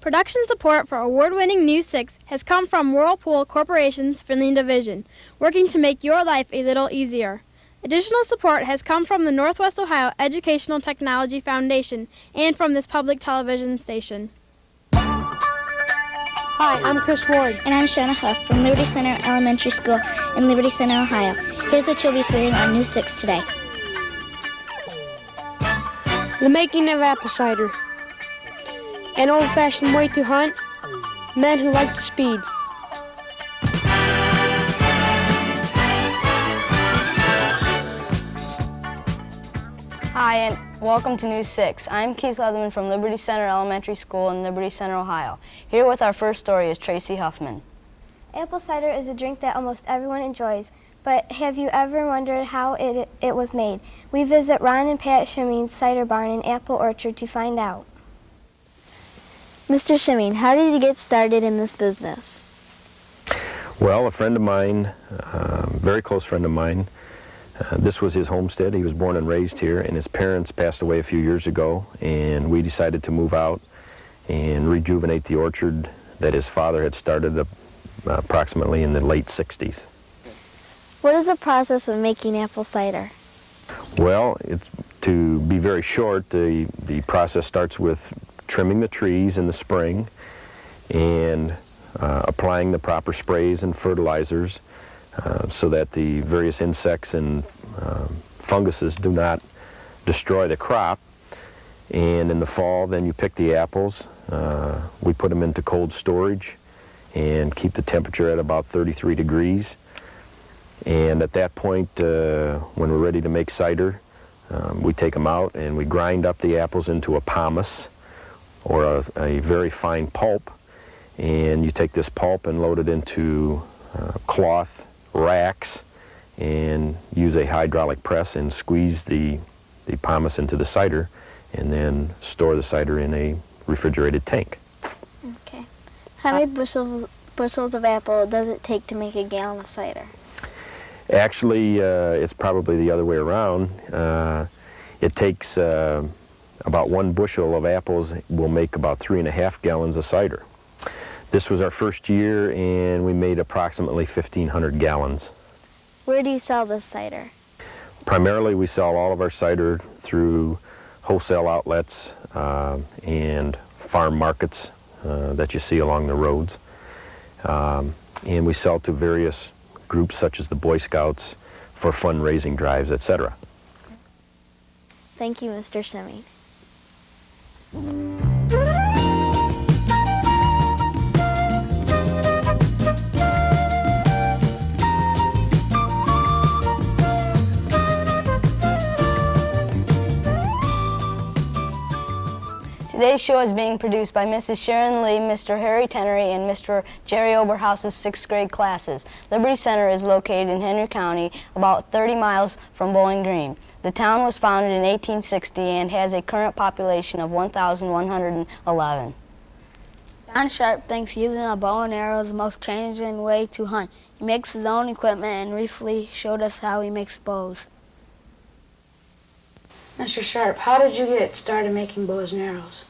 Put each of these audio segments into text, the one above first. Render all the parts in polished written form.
Production support for award-winning News 6 has come from Whirlpool Corporation's Finley Division, working to make your life a little easier. Additional support has come from the Northwest Ohio Educational Technology Foundation and from this public television station. Hi, I'm Chris Ward. And I'm Shauna Huff from Liberty Center Elementary School in Liberty Center, Ohio. Here's what you'll be seeing on News 6 today. The making of apple cider. An old-fashioned way to hunt. Men who like to speed. Hi, and welcome to News 6. I'm Keith Leatherman from Liberty Center Elementary School in Liberty Center, Ohio. Here with our first story is Tracy Huffman. Apple cider is a drink that almost everyone enjoys, but have you ever wondered how it was made? We visit Ron and Pat Shimeen's cider barn and apple orchard to find out. Mr. Shimeen, how did you get started in this business? Well, a friend of mine, very close friend of mine, this was his homestead. He was born and raised here, and his parents passed away a few years ago, and we decided to move out and rejuvenate the orchard that his father had started approximately in the late 60s. What is the process of making apple cider? Well, it's to be very short, the process starts with trimming the trees in the spring and applying the proper sprays and fertilizers so that the various insects and funguses do not destroy the crop. And in the fall, then you pick the apples. We put them into cold storage and keep the temperature at about 33 degrees. And at that point, when we're ready to make cider, we take them out and we grind up the apples into a pomace, or a very fine pulp. And you take this pulp and load it into cloth racks and use a hydraulic press and squeeze the pomace into the cider, and then store the cider in a refrigerated tank. Okay. How many bushels of apple does it take to make a gallon of cider? Actually, it's probably the other way around. It takes about 1 bushel of apples will make about 3.5 gallons of cider. This was our first year, and we made approximately 1,500 gallons. Where do you sell this cider? Primarily, we sell all of our cider through wholesale outlets and farm markets that you see along the roads. And we sell to various groups such as the Boy Scouts for fundraising drives, etc. Thank you, Mr. Shimeen. Today's show is being produced by Mrs. Sharon Lee, Mr. Harry Tenery, and Mr. Jerry Oberhouse's 6th grade classes. Liberty Center is located in Henry County, about 30 miles from Bowling Green. The town was founded in 1860 and has a current population of 1,111. John Sharp thinks using a bow and arrow is the most challenging way to hunt. He makes his own equipment and recently showed us how he makes bows. Mr. Sharp, how did you get started making bows and arrows?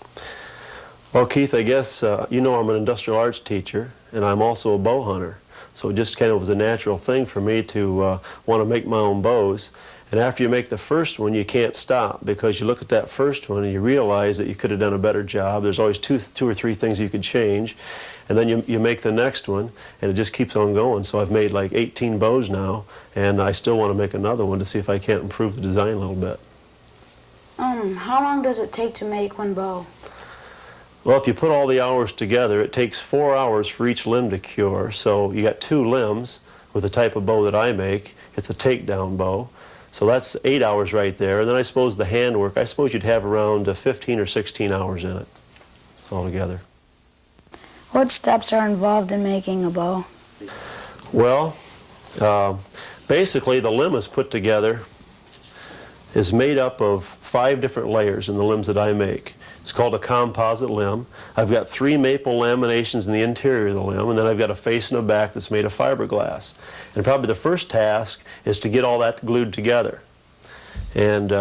Well, Keith, I guess you know I'm an industrial arts teacher, and I'm also a bow hunter. So it just kind of was a natural thing for me to want to make my own bows. And after you make the first one, you can't stop, because you look at that first one and you realize that you could have done a better job. There's always two or three things you could change. And then you make the next one, and it just keeps on going. So I've made like 18 bows now, and I still want to make another one to see if I can't improve the design a little bit. How long does it take to make one bow? Well, if you put all the hours together, it takes 4 hours for each limb to cure. So you got 2 limbs with the type of bow that I make. It's a takedown bow. So that's 8 hours right there. And then I suppose the handwork, I suppose you'd have around 15 or 16 hours in it altogether. What steps are involved in making a bow? Well, basically the limb is put together, is made up of 5 different layers in the limbs that I make. It's called a composite limb. I've got 3 maple laminations in the interior of the limb, and then I've got a face and a back that's made of fiberglass. And probably the first task is to get all that glued together. And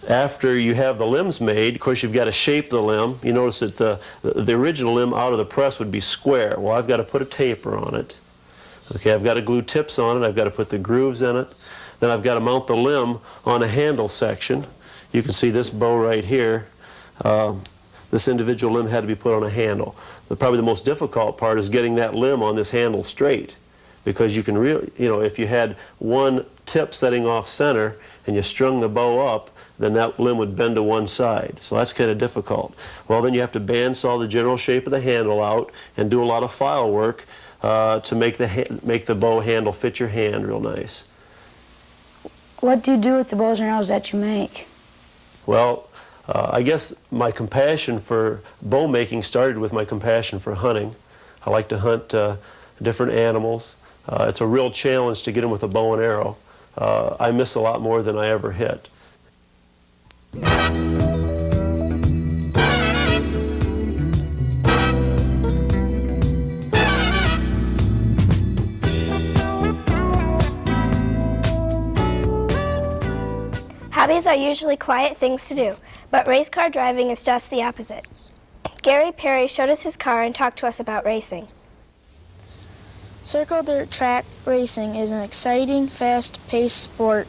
After you have the limbs made, of course, you've got to shape the limb. You notice that the original limb out of the press would be square. Well, I've got to put a taper on it. Okay, I've got to glue tips on it. I've got to put the grooves in it. Then I've got to mount the limb on a handle section. You can see this bow right here. This individual limb had to be put on a handle. Probably the most difficult part is getting that limb on this handle straight, because you can really, if you had one tip setting off center and you strung the bow up, then that limb would bend to one side. So that's kind of difficult. Well, then you have to bandsaw the general shape of the handle out and do a lot of file work to make the bow handle fit your hand real nice. What do you do with the bows and arrows that you make? Well, I guess my compassion for bow making started with my compassion for hunting. I like to hunt different animals. It's a real challenge to get them with a bow and arrow. I miss a lot more than I ever hit. Hobbies are usually quiet things to do, but race car driving is just the opposite. Gary Perry showed us his car and talked to us about racing. Circle dirt track racing is an exciting, fast-paced sport.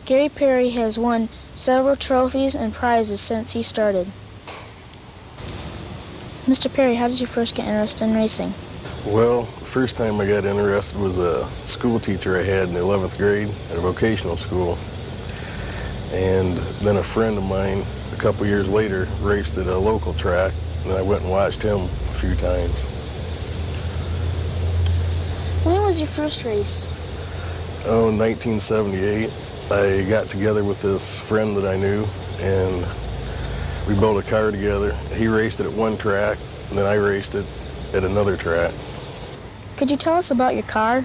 Gary Perry has won several trophies and prizes since he started. Mr. Perry, how did you first get interested in racing? Well, the first time I got interested was a school teacher I had in the 11th grade at a vocational school. And then a friend of mine, a couple years later, raced at a local track, and I went and watched him a few times. When was your first race? Oh, in 1978. I got together with this friend that I knew, and we built a car together. He raced it at one track, and then I raced it at another track. Could you tell us about your car?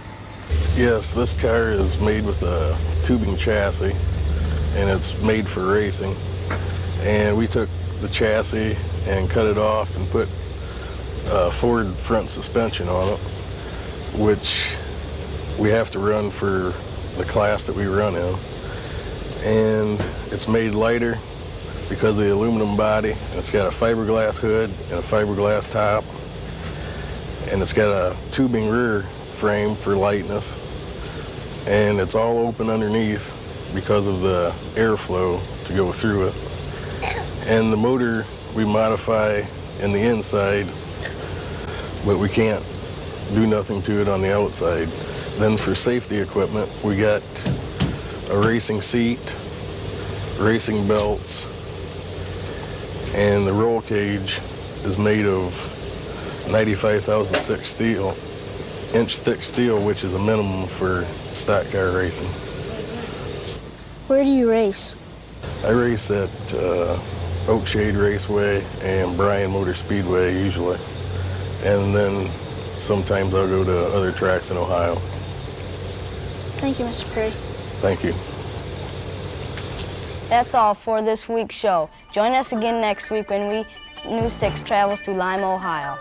Yes, this car is made with a tubing chassis, and it's made for racing. And we took the chassis and cut it off and put Ford front suspension on it, which we have to run for the class that we run in. And it's made lighter because of the aluminum body. It's got a fiberglass hood and a fiberglass top. And it's got a tubing rear frame for lightness. And it's all open underneath because of the airflow to go through it. And the motor we modify in the inside, but we can't do nothing to it on the outside. Then for safety equipment, we got a racing seat, racing belts, and the roll cage is made of 95,006 inch thick steel, which is a minimum for stock car racing. Where do you race? I race at Oakshade Raceway and Bryan Motor Speedway usually, and then sometimes I'll go to other tracks in Ohio. Thank you, Mr. Perry. Thank you. That's all for this week's show. Join us again next week when News 6 travels to Lima, Ohio.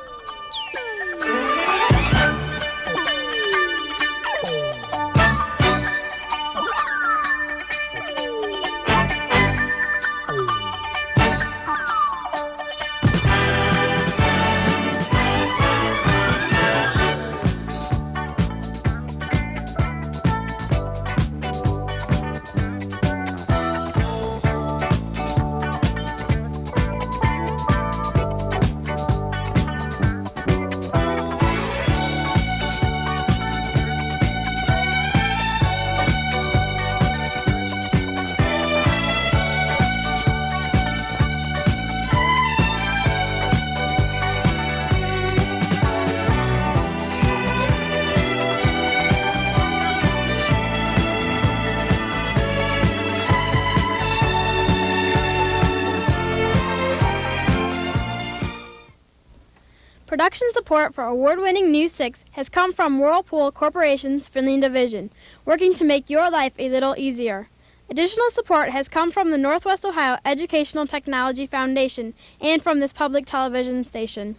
Production support for award-winning News 6 has come from Whirlpool Corporation's Finley Division, working to make your life a little easier. Additional support has come from the Northwest Ohio Educational Technology Foundation and from this public television station.